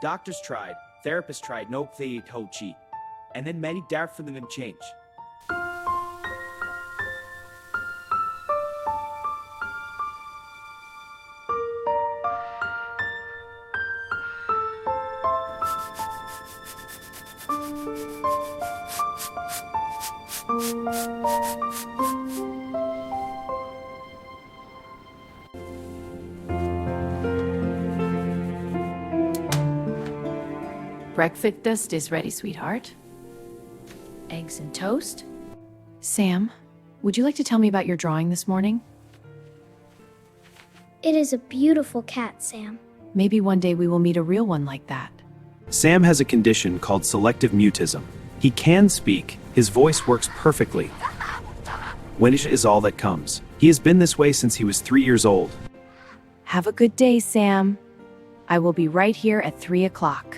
Doctors tried, therapists tried, no they Hochi. And then many doubt for them to change. Breakfast is ready, sweetheart. Eggs and toast. Sam, would you like to tell me about your drawing this morning? It is a beautiful cat, Sam. Maybe one day we will meet a real one like that. Sam has a condition called selective mutism. He can speak, his voice works perfectly. Winnish is all that comes. He has been this way since he was 3 years old. Have a good day, Sam. I will be right here at 3 o'clock.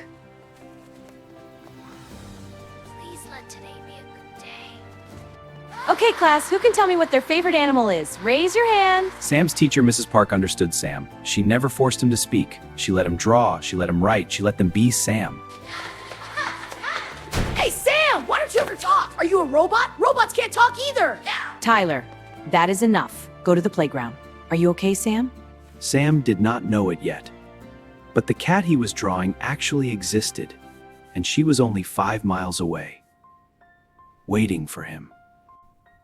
Please let today be a good day. Okay, class, who can tell me what their favorite animal is? Raise your hand. Sam's teacher, Mrs. Park, understood Sam. She never forced him to speak. She let him draw, she let him write, she let them be Sam. Hey, Sam, why don't you ever talk? Are you a robot? Robots can't talk either. Tyler, that is enough. Go to the playground. Are you okay, Sam? Sam did not know it yet. But the cat he was drawing actually existed, and she was only 5 miles away, waiting for him.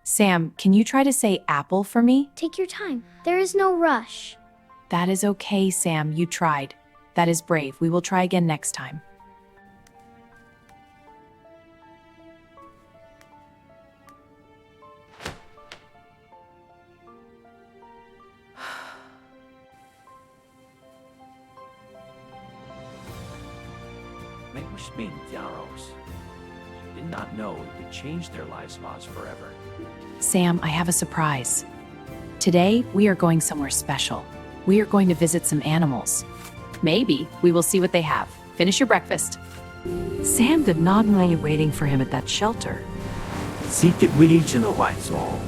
Sam, can you try to say apple for me? Take your time. There is no rush. That is okay, Sam. You tried. That is brave. We will try again next time. She did not know it could change their lives forever. Sam, I have a surprise. Today, we are going somewhere special. We are going to visit some animals. Maybe we will see what they have. Finish your breakfast. Sam did not know you waiting for him at that shelter. Secret region of white all.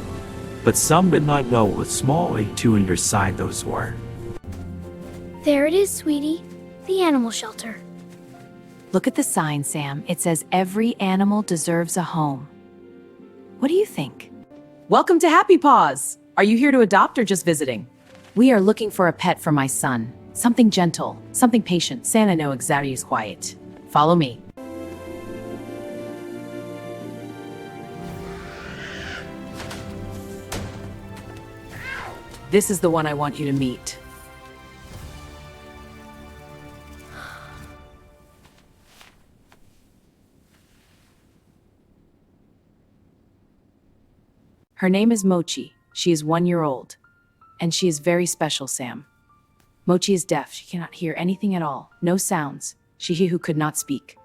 But some did not know what small A2 underside those were. There it is, sweetie. The animal shelter. Look at the sign, Sam. It says every animal deserves a home. What do you think? Welcome to Happy Paws. Are you here to adopt or just visiting? We are looking for a pet for my son. Something gentle, something patient. Santa no exactly is quiet. Follow me. This is the one I want you to meet. Her name is Mochi. She is 1 year old. And she is very special, Sam. Mochi is deaf. She cannot hear anything at all. No sounds. She who could not speak.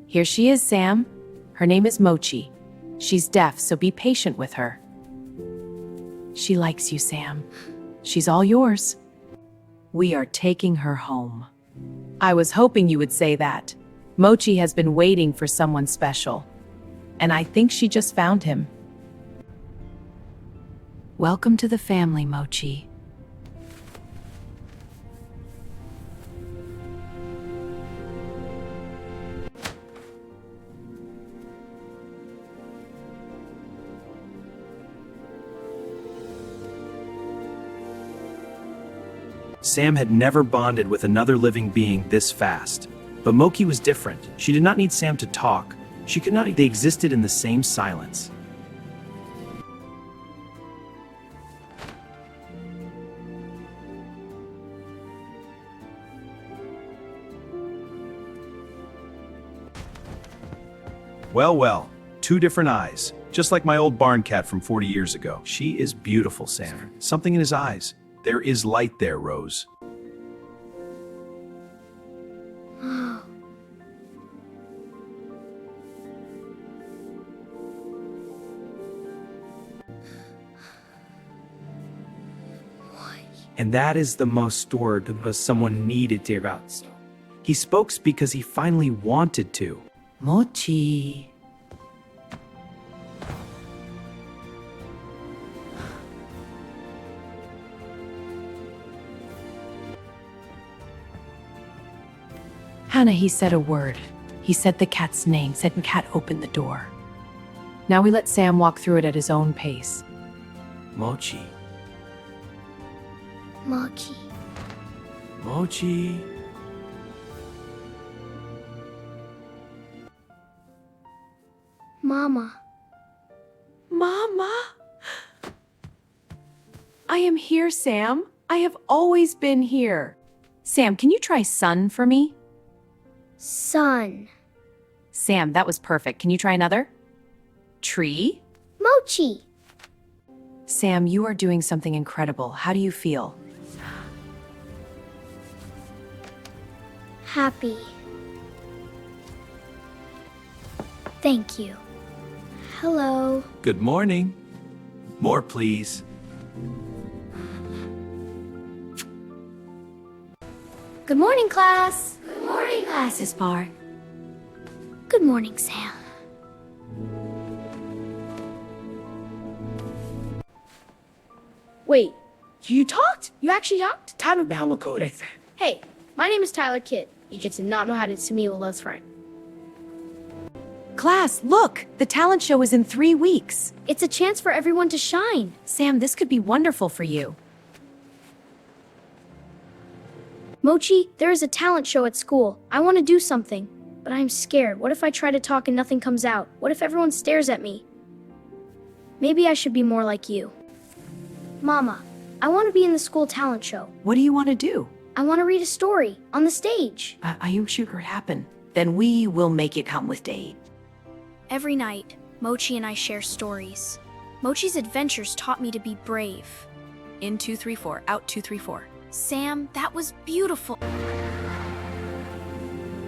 Here she is, Sam. Her name is Mochi. She's deaf, so be patient with her. She likes you, Sam. She's all yours. We are taking her home. I was hoping you would say that. Mochi has been waiting for someone special. And I think she just found him. Welcome to the family, Mochi. Sam had never bonded with another living being this fast. But Mochi was different. She did not need Sam to talk. She could not. They existed in the same silence. Well, 2 different eyes. Just like my old barn cat from 40 years ago. She is beautiful, Sam. Something in his eyes. There is light there, Rose. And that is the most word because someone needed to hear about. He spoke because he finally wanted to. Mochi. Hannah, he said a word. He said the cat's name, said and cat opened the door. Now we let Sam walk through it at his own pace. Mochi. Mochi. Mochi. Mama. Mama? I am here, Sam. I have always been here. Sam, can you try sun for me? Sun. Sam, that was perfect. Can you try another? Tree? Mochi. Sam, you are doing something incredible. How do you feel? Happy. Thank you. Hello. Good morning. More, please. Good morning, class. Good morning, Mrs. Bar. Good morning, Sam. Wait, you talked? You actually talked? Time about Makode. Hey, my name is Tyler Kidd. You get to not know how to me with Love's friend. Class, look! The talent show is in 3 weeks. It's a chance for everyone to shine. Sam, this could be wonderful for you. Mochi, there is a talent show at school. I want to do something, but I'm scared. What if I try to talk and nothing comes out? What if everyone stares at me? Maybe I should be more like you. Mama, I want to be in the school talent show. What do you want to do? I want to read a story on the stage. I am sure it happen. Then we will make it come with day. Every night, Mochi and I share stories. Mochi's adventures taught me to be brave. In 2, 3, 4, out 2, 3, 4. Sam, that was beautiful.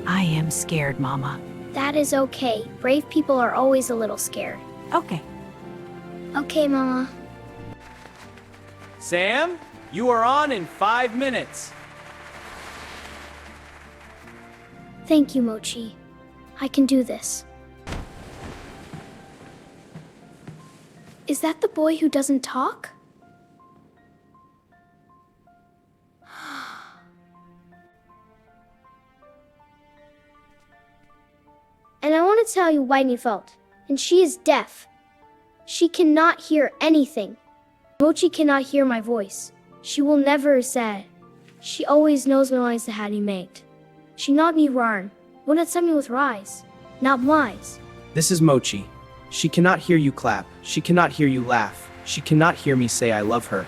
I am scared, Mama. That is okay. Brave people are always a little scared. Okay. Okay, Mama. Sam, you are on in 5 minutes. Thank you, Mochi. I can do this. Is that the boy who doesn't talk? And I want to tell you Whitney felt, and she is deaf. She cannot hear anything. Mochi cannot hear my voice. She will never say. She always knows my lines to how he made. She not me rarn. When it's something with rise, not wise. This is Mochi. She cannot hear you clap. She cannot hear you laugh. She cannot hear me say I love her.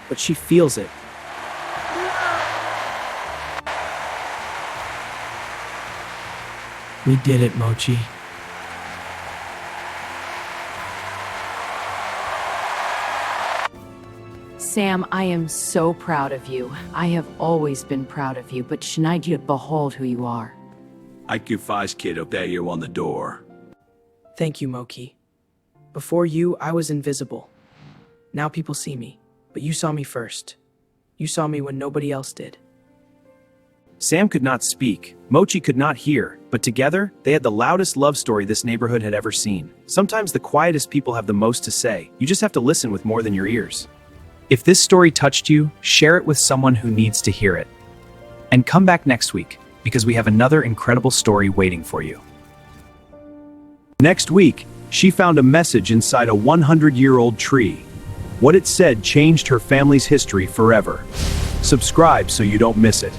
But she feels it. We did it, Mochi. Sam, I am so proud of you. I have always been proud of you, but tonight you behold who you are. IQ5's kid up there, you on the door. Thank you, Mochi. Before you, I was invisible. Now people see me, but you saw me first. You saw me when nobody else did. Sam could not speak, Mochi could not hear, but together, they had the loudest love story this neighborhood had ever seen. Sometimes the quietest people have the most to say. You just have to listen with more than your ears. If this story touched you, share it with someone who needs to hear it. And come back next week, because we have another incredible story waiting for you. Next week, she found a message inside a 100-year-old tree. What it said changed her family's history forever. Subscribe so you don't miss it.